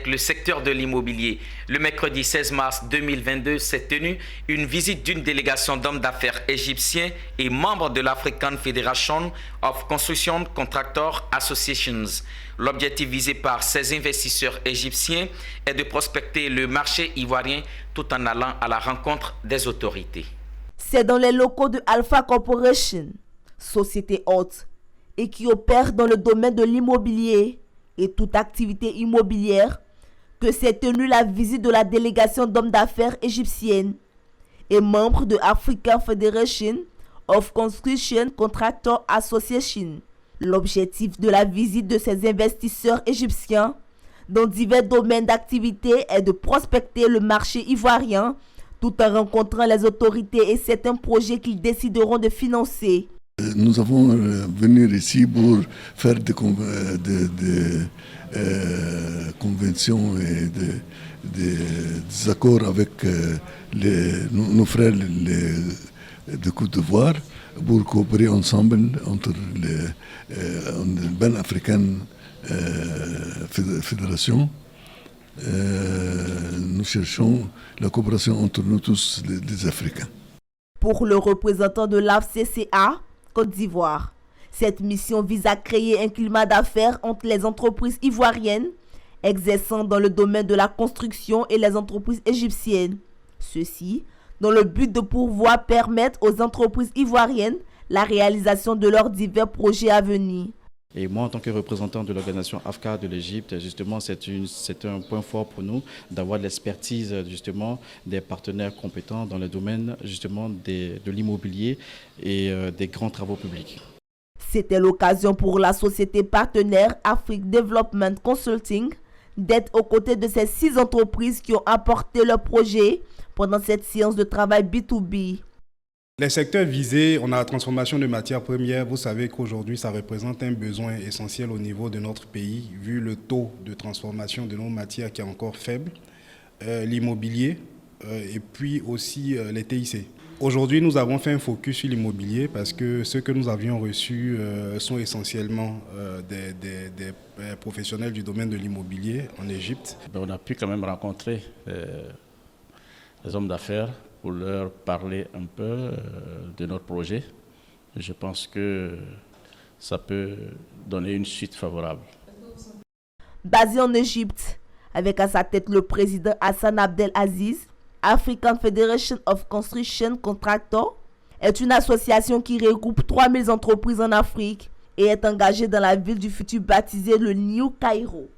avec le secteur de l'immobilier. Le mercredi 16 mars 2022 s'est tenue une visite d'une délégation d'hommes d'affaires égyptiens et membres de l'African Federation of Construction Contractor Associations. L'objectif visé par ces investisseurs égyptiens est de prospecter le marché ivoirien tout en allant à la rencontre des autorités. C'est dans les locaux de Alpha Corporation, société hôte, et qui opère dans le domaine de l'immobilier et toute activité immobilière, que s'est tenue la visite de la délégation d'hommes d'affaires égyptiennes et membres de African Federation of Construction Contractor Association. L'objectif de la visite de ces investisseurs égyptiens dans divers domaines d'activité est de prospecter le marché ivoirien tout en rencontrant les autorités et certains projets qu'ils décideront de financer. Nous avons venir ici pour faire des conventions et des accords avec nos frères de Côte d'Ivoire pour coopérer ensemble entre les Ben African Fédération. Nous cherchons la coopération entre nous tous, les Africains. Pour le représentant de l'AFCCA, Côte d'Ivoire, cette mission vise à créer un climat d'affaires entre les entreprises ivoiriennes exerçant dans le domaine de la construction et les entreprises égyptiennes. Ceci dans le but de pouvoir permettre aux entreprises ivoiriennes la réalisation de leurs divers projets à venir. Et moi, en tant que représentant de l'organisation AFCA de l'Égypte, justement, c'est un point fort pour nous d'avoir l'expertise justement des partenaires compétents dans le domaine justement de l'immobilier et des grands travaux publics. C'était l'occasion pour la société partenaire Afrique Development Consulting d'être aux côtés de ces 6 entreprises qui ont apporté leurs projets pendant cette séance de travail B2B. Les secteurs visés, on a la transformation de matières premières. Vous savez qu'aujourd'hui, ça représente un besoin essentiel au niveau de notre pays, vu le taux de transformation de nos matières qui est encore faible, l'immobilier et puis aussi les TIC. Aujourd'hui, nous avons fait un focus sur l'immobilier parce que ceux que nous avions reçus sont essentiellement des professionnels du domaine de l'immobilier en Égypte. On a pu quand même rencontrer les hommes d'affaires pour leur parler un peu de notre projet. Je pense que ça peut donner une suite favorable. Basé en Égypte, avec à sa tête le président Hassan Abdel Aziz, African Federation of Construction Contractor est une association qui regroupe 3000 entreprises en Afrique et est engagée dans la ville du futur baptisée le New Cairo.